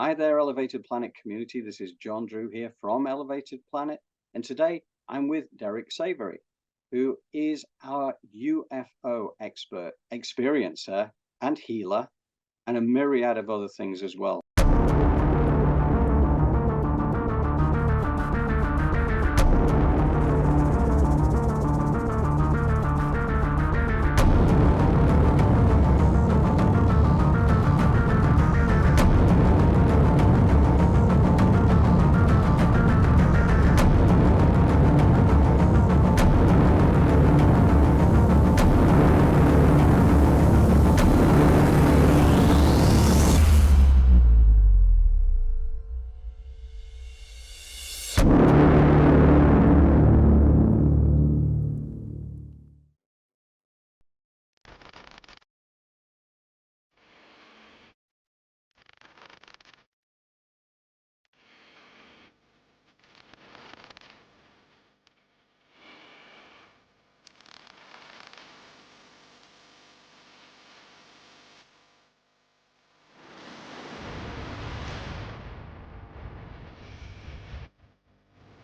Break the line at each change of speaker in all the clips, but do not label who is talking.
Hi there, Elevated Planet community. This is John Drew here from Elevated Planet. And today I'm with Derek Savory, who is our UFO expert, experiencer, and healer, and a myriad of other things as well.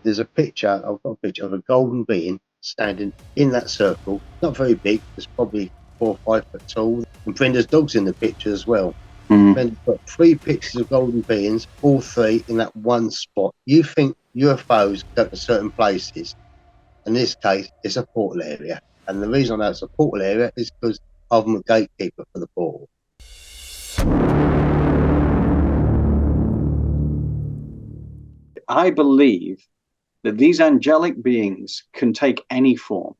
There's a picture, I've got a picture of a golden being standing in that circle. Not very big, it's probably 4 or 5 foot tall. And Brenda's dog's in the picture as well. Brenda's got 3 pictures of golden beings, all 3 in that one spot. You think UFOs go to certain places. In this case, it's a portal area. And the reason I know it's a portal area is because I'm a gatekeeper for the portal.
I believe that these angelic beings can take any form.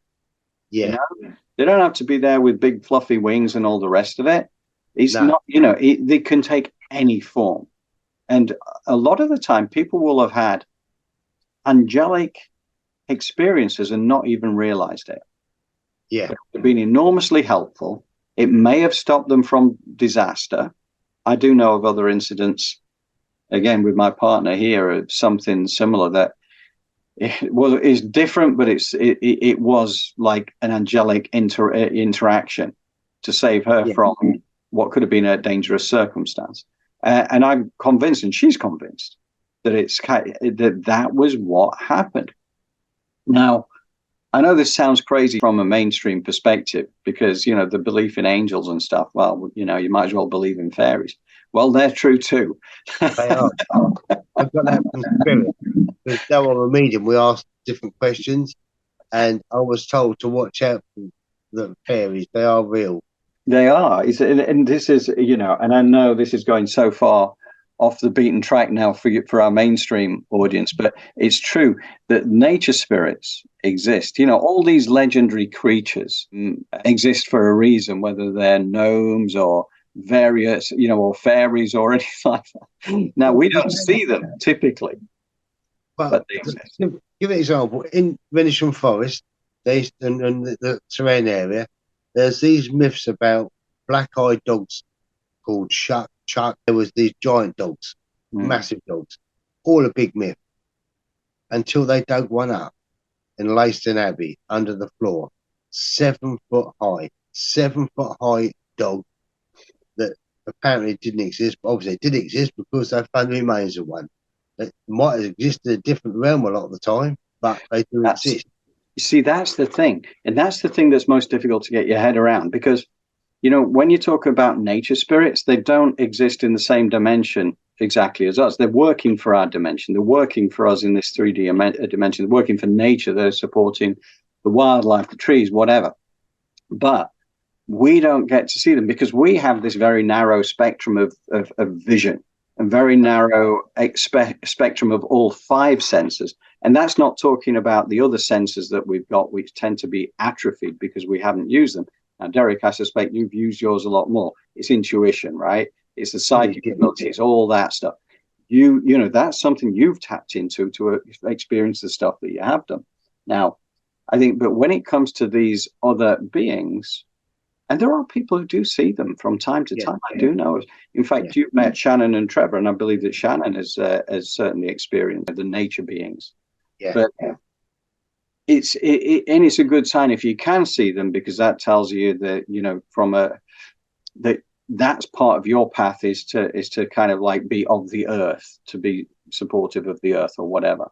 Yeah.
You know? They don't have to be there with big fluffy wings and all the rest of it. It's not, they can take any form. And a lot of the time people will have had angelic experiences and not even realized it.
Yeah.
They've been enormously helpful. It may have stopped them from disaster. I do know of other incidents, again, with my partner here, something similar that is different, but it was like an angelic interaction to save her from what could have been a dangerous circumstance. And I'm convinced, and she's convinced, that that was what happened. Now, I know this sounds crazy from a mainstream perspective because, the belief in angels and stuff, well, you might as well believe in fairies. Well, they're true too.
They are. I've got that from spirit. Because now I'm a medium, we ask different questions, and I was told to watch out for the fairies. They are real.
They are. And this is, and I know this is going so far off the beaten track now for our mainstream audience, but it's true that nature spirits exist. All these legendary creatures exist for a reason, whether they're gnomes or various, or fairies or anything like that. Now, we don't see them typically, but they exist.
Give an example. In Rendlesham Forest, and the terrain area, there's these myths about black-eyed dogs called Chuck. There was these giant dogs, massive dogs, all a big myth, until they dug one up in Leiston Abbey under the floor, 7 foot high dog that apparently didn't exist, but obviously it did exist because they found the remains of one. It might have existed in a different realm a lot of the time, but they do exist.
You see, that's the thing. And that's the thing that's most difficult to get your head around because, when you talk about nature spirits, they don't exist in the same dimension exactly as us. They're working for our dimension. They're working for us in this 3D dimension. They're working for nature. They're supporting the wildlife, the trees, whatever. But we don't get to see them because we have this very narrow spectrum of vision and very narrow spectrum of all 5 senses. And that's not talking about the other senses that we've got, which tend to be atrophied because we haven't used them. Now, Derek, I suspect you've used yours a lot more. It's intuition, right? It's the psychic abilities, all that stuff. That's something you've tapped into to experience the stuff that you have done. Now, I think, but when it comes to these other beings, and there are people who do see them from time to time. I do know. In fact, you've met Shannon and Trevor, and I believe that Shannon has certainly experienced the nature beings.
Yeah.
But it's a good sign if you can see them, because that tells you that that that's part of your path is to kind of like be of the earth, to be supportive of the earth or whatever.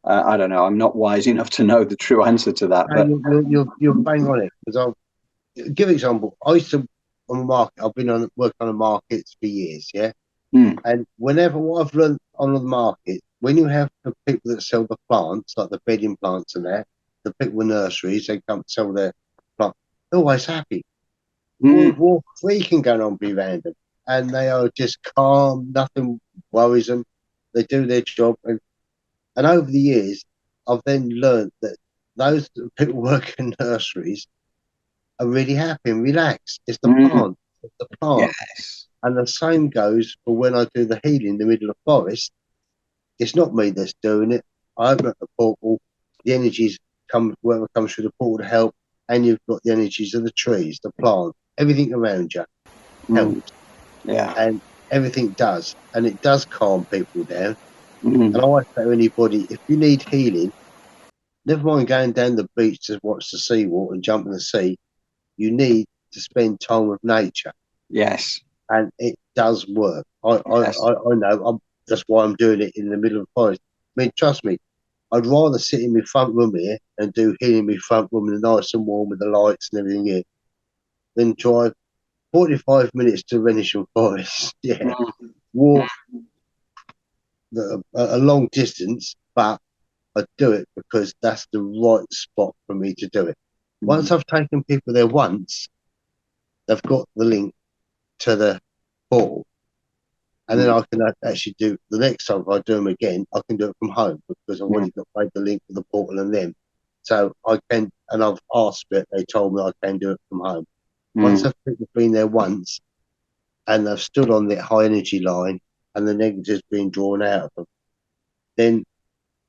I don't know. I'm not wise enough to know the true answer to that, but
You're bang on it, because I'll give an example. I used to on the market. I've been on work on the markets for years, yeah. And whenever what I've learned on the market, when you have the people that sell the plants, like the bedding plants and that, the people with nurseries, they come sell their plant, they're always happy. War freaking going on behind them, and they are just calm. Nothing worries them. They do their job, and over the years, I've then learned that those people working in nurseries are really happy and relaxed. It's the plant. It's the plant.
yes.
And the same goes for when I do the healing in the middle of the forest. It's not me that's doing it. I open up the portal, the energies come, whoever comes through the portal to help, and you've got the energies of the trees, the plant, everything around you helps.
Yeah.
And everything does. And it does calm people down. And I always say to anybody, if you need healing, never mind going down the beach to watch the seawater and jump in the sea. You need to spend time with nature.
Yes.
And it does work. I know. That's why I'm doing it in the middle of the forest. I mean, trust me, I'd rather sit in my front room here and do healing in my front room in the nice and warm with the lights and everything here than drive 45 minutes to Rendlesham Forest. Yeah, walk a long distance, but I do it because that's the right spot for me to do it. Once I've taken people there once, they've got the link to the portal. And then I can actually do the next time if I do them again, I can do it from home because I've already got made the link to the portal and them. So I can, and I've asked it, they told me I can do it from home. Once I've been there once and they've stood on that high energy line and the negative's been drawn out of them, then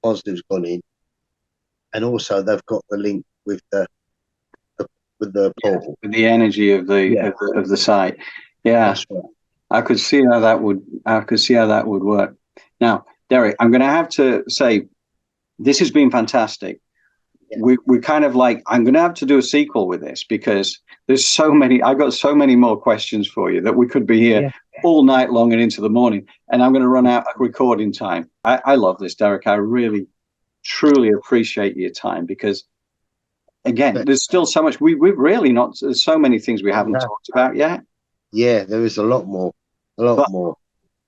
positive's gone in. And also they've got the link with the portal.
With the energy of the site. Yeah.
That's right.
I could see how that would work. Now, Derek, I'm going to have to say this has been fantastic. Yeah. We kind of like, I'm going to have to do a sequel with this because there's so many. I got so many more questions for you that we could be here all night long and into the morning. And I'm going to run out of recording time. I love this, Derek. I really, truly appreciate your time because, again, there's still so much. We've really not. There's so many things we haven't talked about yet.
Yeah, there is a lot more. More.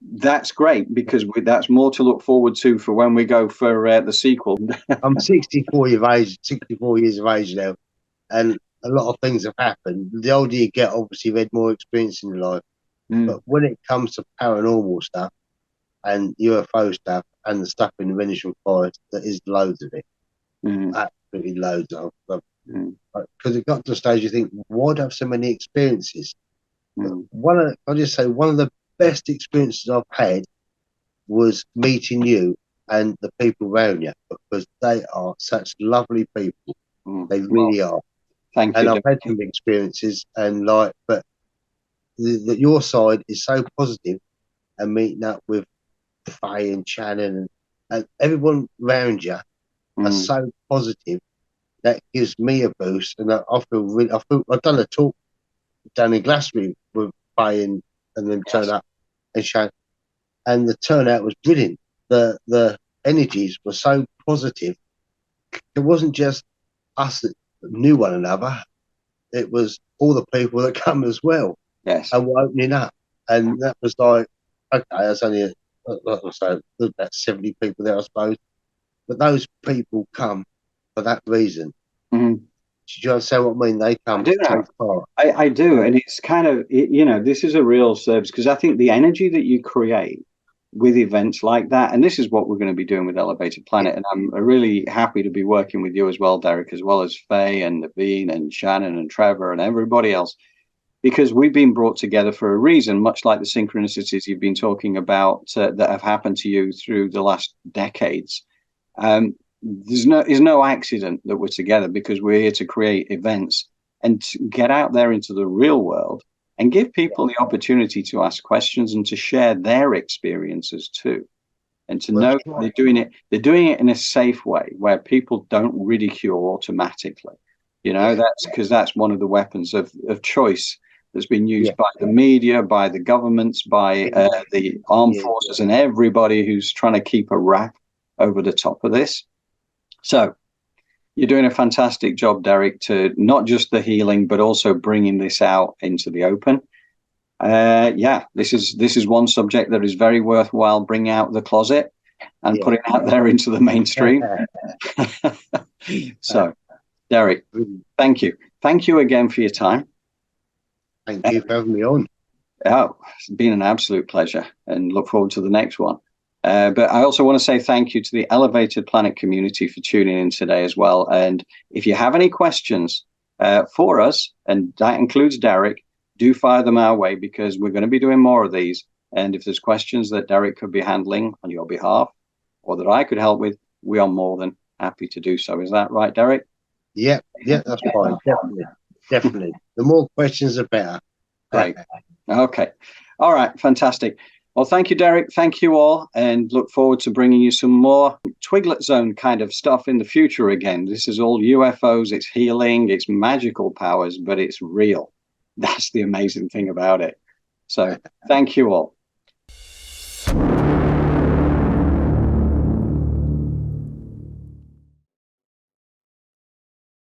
That's great because that's more to look forward to for when we go for the sequel.
I'm 64 years of age now, and a lot of things have happened. The older you get, obviously, you've had more experience in your life. But when it comes to paranormal stuff and UFO stuff and the stuff in the Rendlesham Forest, there is loads of it. Absolutely loads of them. Because it got to a stage you think, why do I have so many experiences? I'll just say one of the best experiences I've had was meeting you and the people around you because they are such lovely people. They really are.
Thank you.
And I've had some experiences but your side is so positive, and meeting up with Faye and Shannon and everyone around you are so positive. That gives me a boost, and I feel I've done a talk down in Glastonbury with Faye and then turn up and show, and the turnout was brilliant. The energies were so positive. It wasn't just us that knew one another; it was all the people that come as well.
Yes,
and were opening up, and that was like, okay, that's only about 70 people there, I suppose, but those people come for that reason. Do you understand what I mean? They come to take part.
I do, and it's kind of, this is a real service because I think the energy that you create with events like that, and this is what we're going to be doing with Elevated Planet, and I'm really happy to be working with you as well, Derek, as well as Faye and Naveen and Shannon and Trevor and everybody else, because we've been brought together for a reason, much like the synchronicities you've been talking about that have happened to you through the last decades. There's no accident that we're together because we're here to create events and to get out there into the real world and give people the opportunity to ask questions and to share their experiences too, and to know they're doing it in a safe way where people don't ridicule automatically. That's because that's one of the weapons of choice that's been used by the media, by the governments, by the armed forces, and everybody who's trying to keep a wrap over the top of this. So you're doing a fantastic job, Derek, to not just the healing, but also bringing this out into the open. This is one subject that is very worthwhile bringing out of the closet and putting out there into the mainstream. So, Derek, thank you. Thank you again for your time.
Thank you for having me on.
Oh, it's been an absolute pleasure, and look forward to the next one. But I also want to say thank you to the Elevated Planet community for tuning in today as well. And if you have any questions for us, and that includes Derek, do fire them our way, because we're going to be doing more of these. And if there's questions that Derek could be handling on your behalf, or that I could help with, we are more than happy to do so. Is that right, Derek?
Yeah, that's fine. Definitely. The more questions, the better.
Great. Okay. All right. Fantastic. Well, thank you, Derek. Thank you all, and look forward to bringing you some more Twiglet Zone kind of stuff in the future again. This is all UFOs. It's healing. It's magical powers, but it's real. That's the amazing thing about it. So thank you all.